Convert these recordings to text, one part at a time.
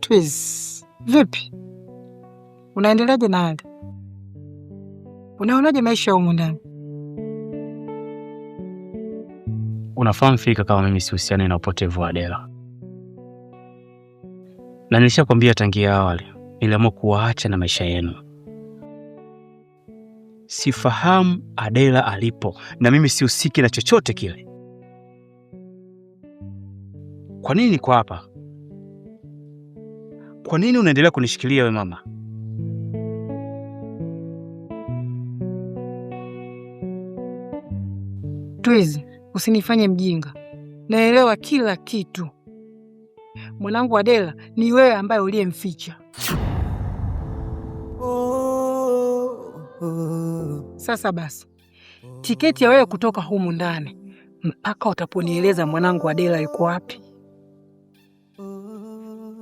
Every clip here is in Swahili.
Twiz, vipi? Unaendeleaje na hali? Unaonaje maisha humu ndani? Unafahamu fika kama mimi sihusiani na upotevu wa Adela. Na nilishakwambia tangia awali, niliamua kuwaacha na maisha yenu. Sifahamu Adela alipo na mimi sihusiki na chochote kile. Kwa nini niko hapa? Kwa nini unaendelea kunishikilia we mama? Twiz, usinifanye mjinga. Naelewa kila kitu. Mwanangu Adela ni wewe ambaye uliyemficha. Sasa basi, tiketi ya wewe kutoka humu ndani mpaka utaponieleza mwanangu Adela yuko wapi.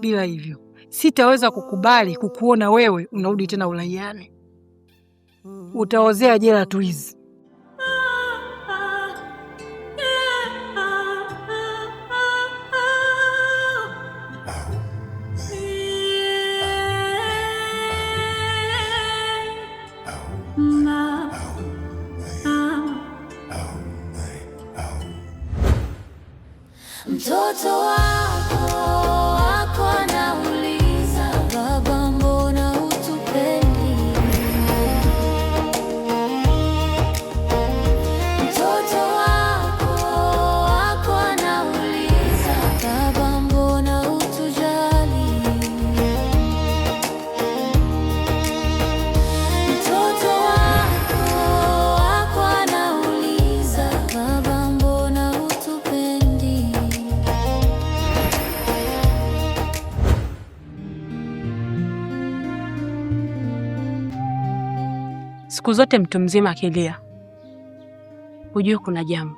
Bila hivyo, sitaweza kukubali kukuona wewe unarudi tena uraiani. Utaozea jela Twiz. Mtoto wako anauliza, baba mbona hutupendi? Mtoto wako anauliza, baba mbona hutujali? Mtoto wako anauliza, baba mbona hutupendi? Siku zote mtu mzima akilia, hujue kuna jambo.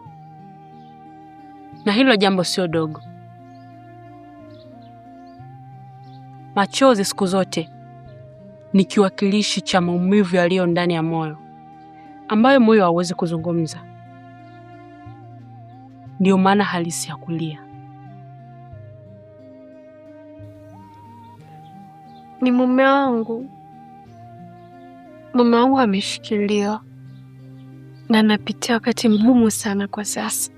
Na hilo jambo sio dogo. Machozi siku zote ni kiwakilishi cha maumivu yaliyo ndani ya moyo, ambayo moyo hauwezi kuzungumza. Ndio maana halisi ya kulia. Ni mume wangu. Mume wangu ameshikiliwa na anapitia wakati mgumu sana kwa sasa.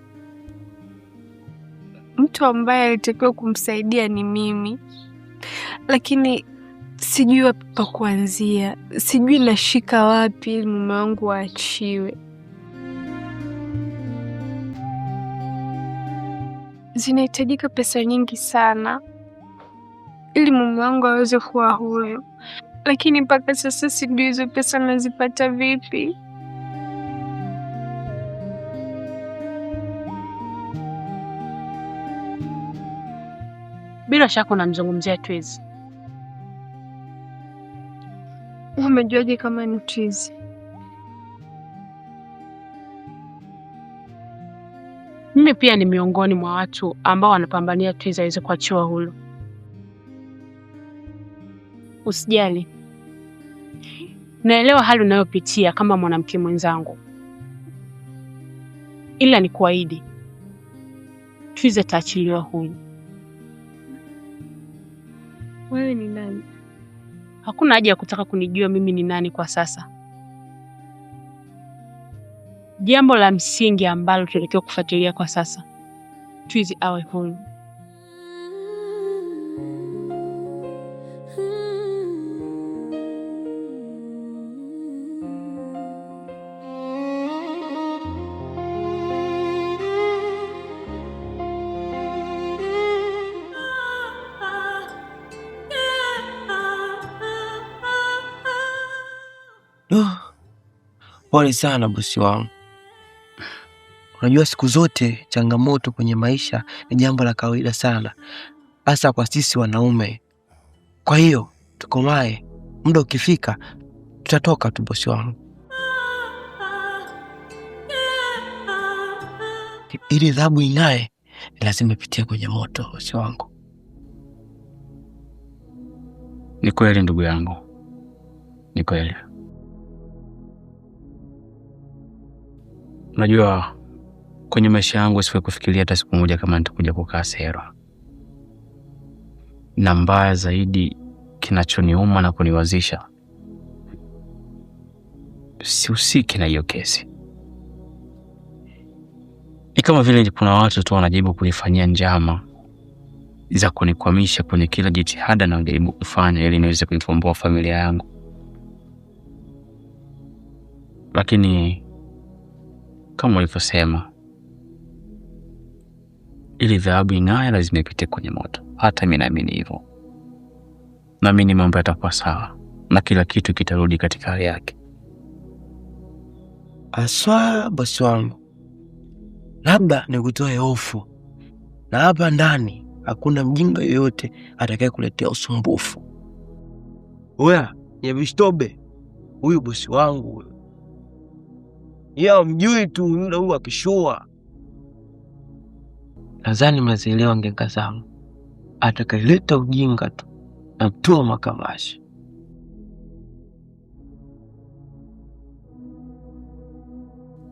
Mtu ambaye alitakiwa kumsaidia ni mimi, lakini sijui wapi pa kuanzia, sijui nashika wapi ili mume wangu aachiwe. Zinahitajika pesa nyingi sana ili mume wangu aweze kuwa huru. Lakini mpaka sasa sijui hizo pesa nazipata vipi. Bila shaka unamzungumzia Twiz. Umejuaje kama ni Twiz? Mimi pia ni miongoni mwa watu ambao wanapambania Twiz aweze kuachiwa huru. Usijali. Naelewa hali unayopitia kama mwanamke mwenzangu. Ila ni kuahidi, Twiz ataachiliwa huru. Wewe ni nani? Hakuna haja ya kutaka kunijua mimi ni nani kwa sasa. Jambo la msingi ambalo tunatakiwa kufuatilia kwa sasa, Twiz awe huru. Pole sana bosi wangu. Unajua siku zote changamoto kwenye maisha ni jambo la kawaida sana, hasa kwa sisi wanaume. Kwa hiyo tukomae, muda ukifika tutatoka tu bosi wangu. Ili adhabu ing'ae lazima ipitie kwenye moto bosi wangu. Ni kweli ndugu yangu. Ni kweli. Unajua Kwenye maisha yangu siwezi kufikiria hata siku moja kama nitakuja kukaa Sera. Na mbaya zaidi, kinachoniuma na kuniwazisha, sihusiki na hiyo kesi. Ni kama vile kuna watu tu wanajaribu kunifanyia njama za kunikwamisha kwenye kila jitihada na wanajaribu kufanya ili niweze kuikomboa familia yangu. Lakini kama ulivyosema, ili dhahabu ing'ae lazima ipite kwenye moto. Hata mimi naamini hivyo. Naamini mambo yatakuwa sawa na kila kitu kitarudi katika hali yake. Aswa bosi wangu, labda nikutoe hofu, na hapa ndani hakuna mjinga yoyote atakaye kuletea usumbufu. Oya, Nyebishtobe, huyu bosi wangu huyu. Yeye mjui tu yule huyu akishua. Nadhani mnazielewa ngenga zangu. Atakayeleta ujinga tu na mtoa makamashi.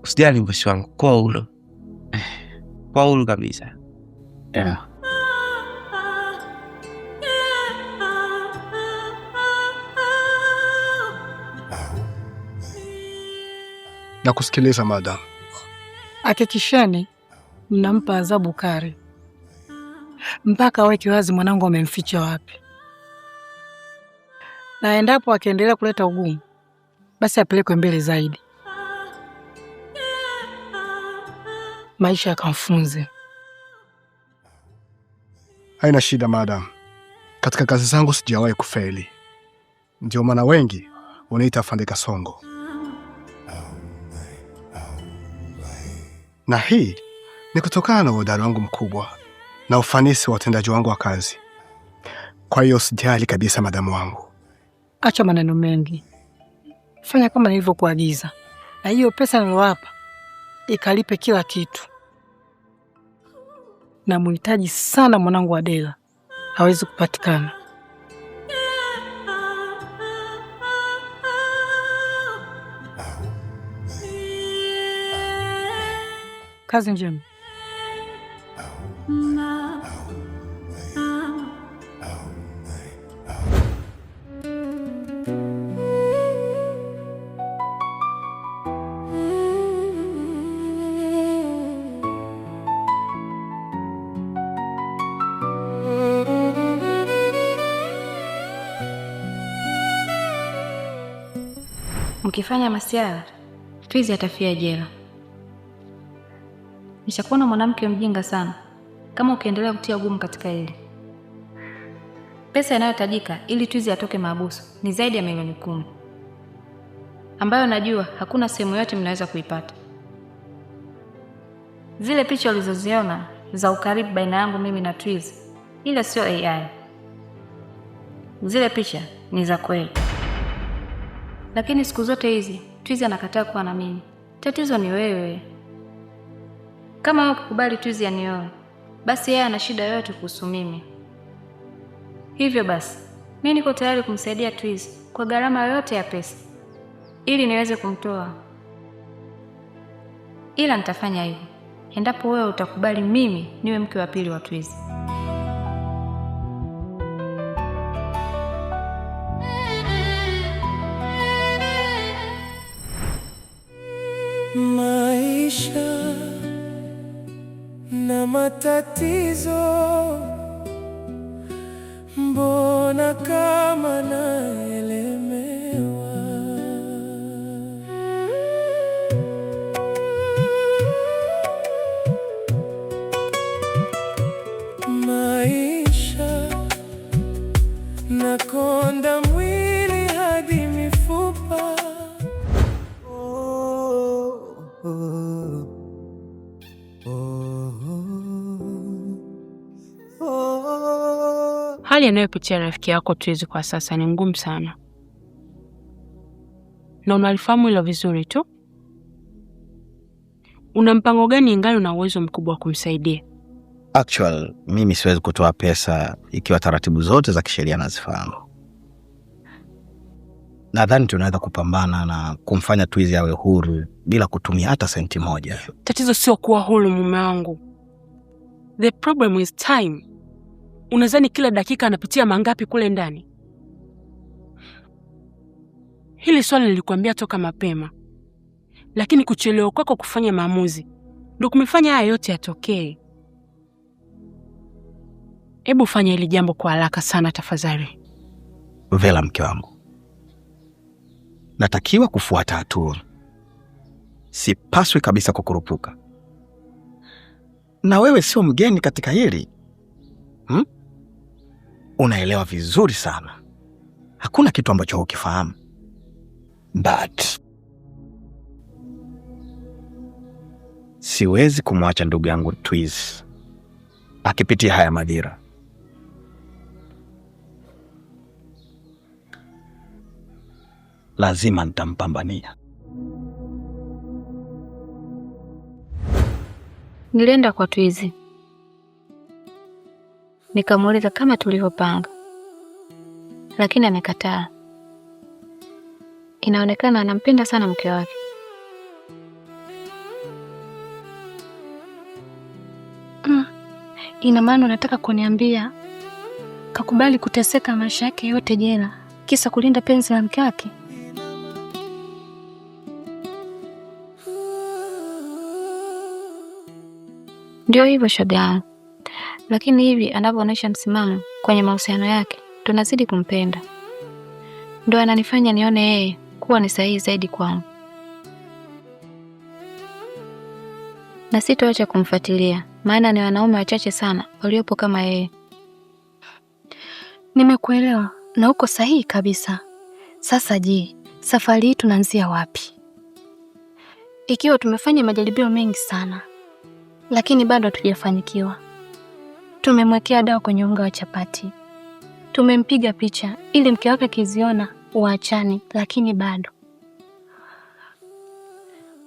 Usijali bosi wangu, kwa ulo. Kwa ulo kabisa. Yeah. Na kusikiliza madam. Hakikisheni mnampa adhabu kali mpaka aweke wazi mwanangu amemficha wapi, na endapo akiendelea kuleta ugumu basi apelekwe mbele zaidi, maisha yakamfunze. Haina shida madam. Katika kazi zangu sijawahi kufeli. Ndio maana wengi wanaita Afande Kasongo. Na hii ni kutokana na uhodari wangu mkubwa na ufanisi wa utendaji wangu wa kazi. Kwa hiyo sijali kabisa madamu wangu. Acha maneno mengi, fanya kama nilivyokuagiza, na hiyo pesa nilowapa ikalipe kila kitu. Na muhitaji sana mwanangu Adela, hawezi kupatikana. Kazi njema. Mkifanya masiara, Twizi atafia jela. Nishakuona mwanamke mjinga sana kama ukiendelea kutia ugumu katika hili. Pesa inayotajika ili Twizi atoke mahabusu ni zaidi ya milioni 10, ambayo najua hakuna sehemu yote mnaweza kuipata. Zile picha ulizoziona za ukaribu baina yangu mimi na Twizi, ila sio AI. Zile picha ni za kweli. Lakini siku zote hizi Twizi anakataa kuwa na mimi. Tatizo ni wewe. Kama wewe ukikubali Twizi anioe, basi yeye ana shida yoyote kuhusu mimi. Hivyo basi, mimi niko tayari kumsaidia Twizi kwa gharama yoyote ya pesa ili niweze kumtoa. Ila nitafanya hivyo endapo wewe utakubali mimi niwe mke wa pili wa Twizi. Maisha na matatizo, mbona kama naelemewa? Maisha nakonda mwili hadi mifupa. Hali anayopitia rafiki yako Twizi kwa sasa ni ngumu sana, na unalifahamu hilo vizuri tu. Una mpango gani ingali una uwezo mkubwa wa kumsaidia? Actual, mimi siwezi kutoa pesa ikiwa taratibu zote za kisheria nazifahamu. nadhani tunaweza kupambana na kumfanya Twizy awe huru bila kutumia hata senti moja. Tatizo sio kuwa huru mume wangu. The problem is time. Unadhani kila dakika anapitia mangapi kule ndani? Hili swali nilikwambia toka mapema. Lakini kuchelewa kwako kufanya maamuzi ndio kumefanya haya yote yatokee. Hebu fanya hili jambo kwa haraka sana tafadhali. Vela, mke wangu, natakiwa kufuata hatua. Sipaswi kabisa kukurupuka. Na wewe sio mgeni katika hili. Unaelewa vizuri sana. Hakuna kitu ambacho hukifahamu. But siwezi kumwacha ndugu yangu Twizy akipitia haya madhira. Lazima nitampambania. Nilienda kwa Twizy nikamuuliza kama tulivyopanga, lakini amekataa. Inaonekana anampenda sana mke wake. Ina maana unataka kuniambia kakubali kuteseka maisha yake yote jela kisa kulinda penzi la mke wake? Ndio hivyo shoga yangu. Lakini hivi anavyoonyesha msimamo kwenye mahusiano yake, tunazidi kumpenda. Ndio ananifanya nione yeye kuwa ni sahihi zaidi kwangu. Na sitaacha kumfuatilia, maana ni wanaume wachache sana waliopo kama yeye. Nimekuelewa na uko sahihi kabisa. Sasa je, safari hii tunaanzia wapi? Ikiwa tumefanya majaribio mengi sana, lakini bado hatujafanikiwa. Tumemwekea dawa kwenye unga wa chapati. Tumempiga picha ili mke wake akiziona waachane, lakini bado.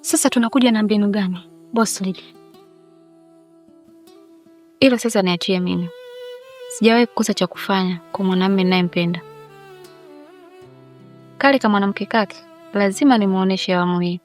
Sasa tunakuja na mbinu gani, boss lady? Ila sasa niachie mimi. Sijawahi kukosa cha kufanya kwa mwanamume ninayempenda. Kale kama mwanamke kake, lazima nimuoneshe awamu hii.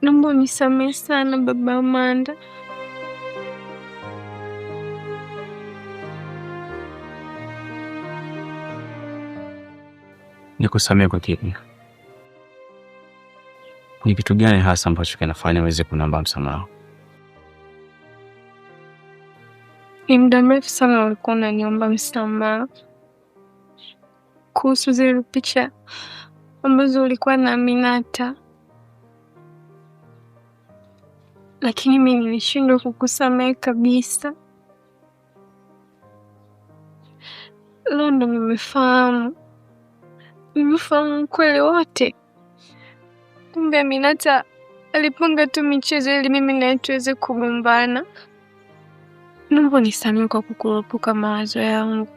Naomba unisamehe sana baba Amanda. Nikusamehe kwa kipi? Ni kitu gani hasa ambacho kinafanya uweze kuniomba msamaha? Ni muda mrefu sana ulikuwa unaniomba msamaha kuhusu zile picha ambazo ulikuwa na Aminata, lakini mimi nilishindwa kukusamehe kabisa. Leo ndo nimefahamu kweli wote. Kumbe Aminata alipanga tu michezo ili mimi naye tuweze kugombana. Naomba nisamehe kwa kukurupuka mawazo yangu.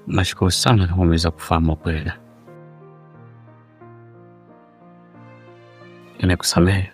Nashukuru sana kama umeweza kufahamu kweli. Nimekusamehe.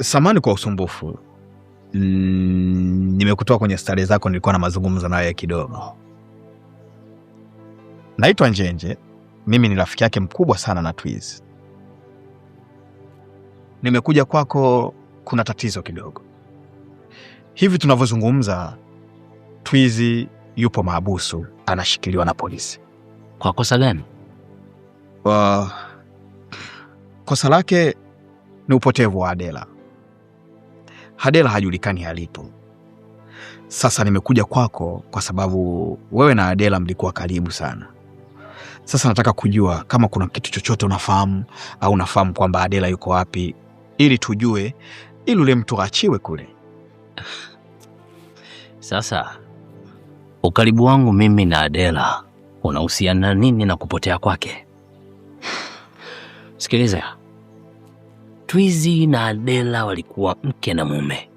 Samani kwa usumbufu. Nimekutoa kwenye stare zako, nilikuwa na mazungumzo naye kidogo. Naitwa Njenje, mimi ni rafiki yake mkubwa sana na Twiz. Nimekuja kwako, kuna tatizo kidogo. Hivi tunavyozungumza, Twiz yupo mahabusu, anashikiliwa na polisi. Kwa kosa gani? Kosa lake ni upotevu wa Adela. Adela hajulikani alipo. Sasa nimekuja kwako kwa sababu wewe na Adela mlikuwa karibu sana. Sasa nataka kujua kama kuna kitu chochote unafahamu au unafahamu kwamba Adela yuko wapi, ili tujue, ili ule mtu aachiwe kule. Sasa ukaribu wangu mimi na Adela unahusiana nini na kupotea kwake? Sikiliza, Twiz na Adela walikuwa mke na mume.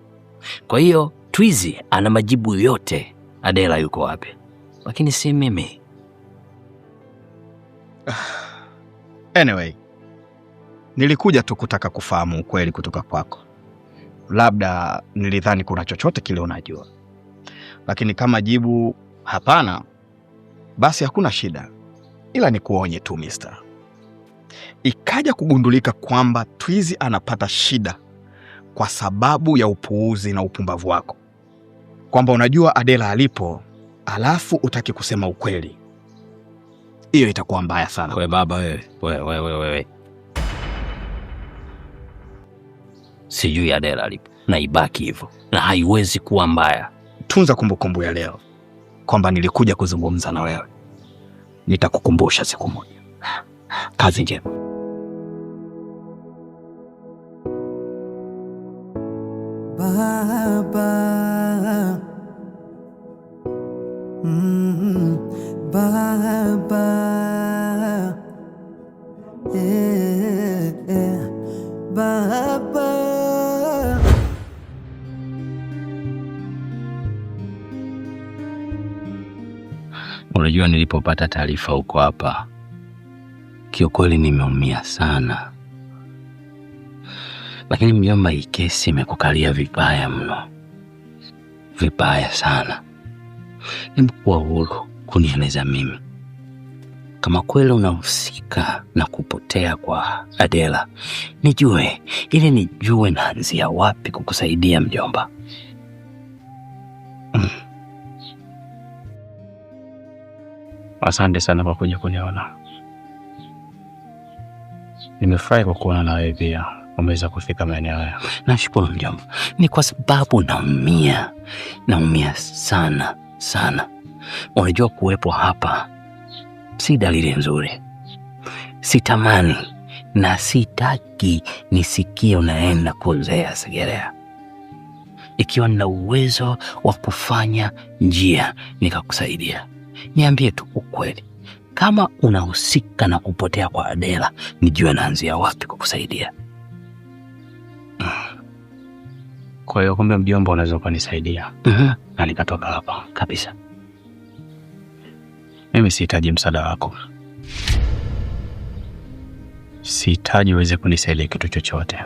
Kwa hiyo Twiz ana majibu yote Adela yuko wapi, lakini si mimi. Anyway, nilikuja tu kutaka kufahamu ukweli kutoka kwako. Labda nilidhani kuna chochote kile unajua, lakini kama jibu hapana, basi hakuna shida. Ila ni kuonye tu mister, ikaja kugundulika kwamba Twiz anapata shida kwa sababu ya upuuzi na upumbavu wako, kwamba unajua Adela alipo alafu utaki kusema ukweli, hiyo itakuwa mbaya sana. Wewe baba wewe. Sijui Adela alipo na ibaki hivyo, na haiwezi kuwa mbaya. Tunza kumbukumbu ya leo kwamba nilikuja kuzungumza na wewe. Nitakukumbusha siku moja. Kazi njema. Baba, Baba, Baba. Unajua, nilipopata taarifa huko hapa, kiukweli nimeumia sana. Lakini mjomba, hii kesi imekukalia vibaya mno. Vibaya sana. Nimekuwa huru kunieleza mimi kama kweli unahusika na kupotea kwa Adela. Nijue, ili nijue naanzia wapi kukusaidia mjomba. Asante sana kwa kuja kuniona. Nimefurahi kwa kuona na wewe pia umeweza kufika maeneo haya. Nashukuru mjomba. Ni kwa sababu naumia sana sana. Unajua, kuwepo hapa si dalili nzuri. Sitamani na sitaki nisikie unaenda kuzea Segerea. Ikiwa nina uwezo wa kufanya njia nikakusaidia, niambie tu ukweli. Kama unahusika na kupotea kwa Adela, nijue naanzia wapi kukusaidia. Kwa hiyo kumbe mjomba unaweza kunisaidia. Na nikatoka hapa kabisa. Mimi sihitaji msaada wako. Sihitaji uweze kunisaidia kitu chochote.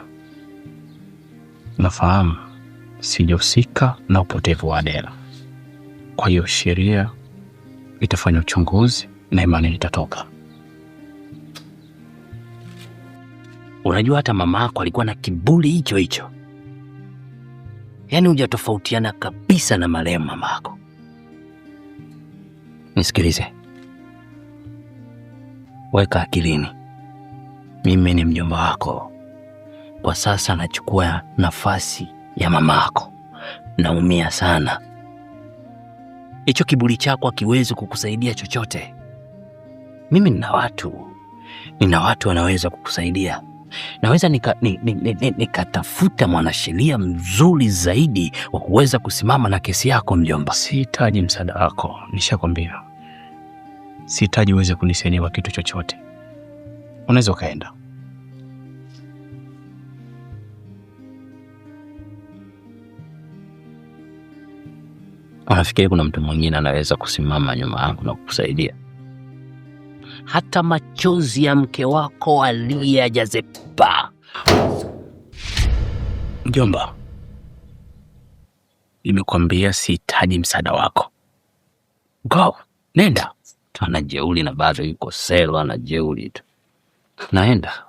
Nafahamu sijahusika na upotevu wa Adela. Kwa hiyo sheria itafanya uchunguzi na imani nitatoka. Unajua, hata mama yako alikuwa na kiburi hicho hicho. Yaani hujatofautiana kabisa na marehemu mama yako. Nisikilize. Weka akilini, mimi ni mjomba wako. Kwa sasa nachukua nafasi ya mama yako. Naumia sana. Hicho kiburi chako hakiwezi kukusaidia chochote. Mimi nina watu wanaweza kukusaidia. Naweza nikatafuta mwanasheria mzuri zaidi wa kuweza kusimama na kesi yako mjomba. Sihitaji msaada wako, nishakwambia. Sihitaji uweze kunisaidia kwa kitu chochote. Unaweza ukaenda. Unafikiri kuna mtu mwingine anaweza kusimama nyuma yangu na kukusaidia? Hata machozi ya mke wako aliyajazepa. Mjomba, nimekwambia sihitaji msaada wako. Go, nenda. Ana jeuri na bado yuko selo, ana jeuri tu. Naenda.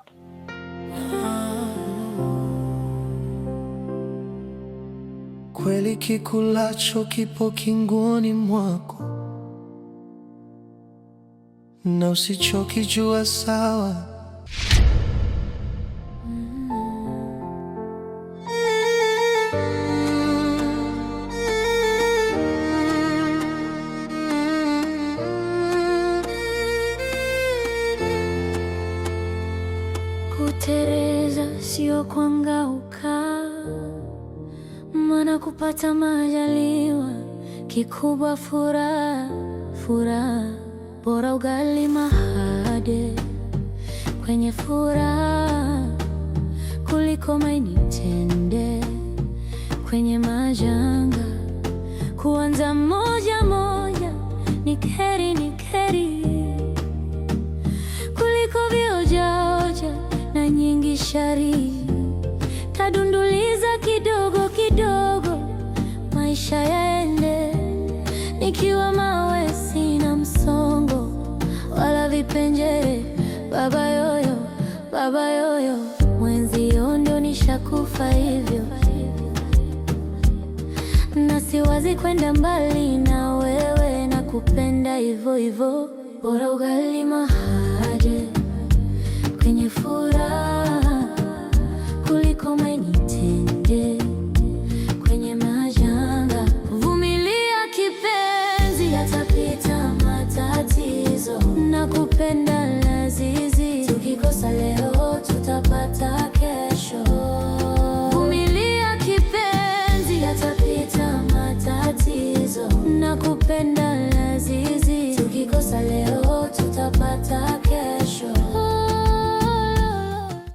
Kweli kikulacho kipo kingoni mwako, na usichokijua sawa. Kutereza sio kuangauka, maana kupata majaliwa kikubwa furaha, furaha. Bora ugali mahade kwenye furaha kuliko maini tende kwenye majanga. Kuanza moja moja ni kheri kuliko viojaoja na nyingi shari. Tadunduliza kidogo kidogo, maisha yaende, nikiwa mawe sina msongo wala vipenjere. Baba yoyo, mwenzio ndio nishakufa hivyo, na siwazi kwenda mbali na wewe, na kupenda hivyo hivyo. Bora ugali mahade kwenye furaha kuliko maini tende kwenye majanga. Vumilia kipenzi, yatapita matatizo, na kupenda lazizi. Tukikosa leo tutapata kesho. Vumilia kipenzi, yatapita matatizo, na kupenda lazizi. Tukikosa leo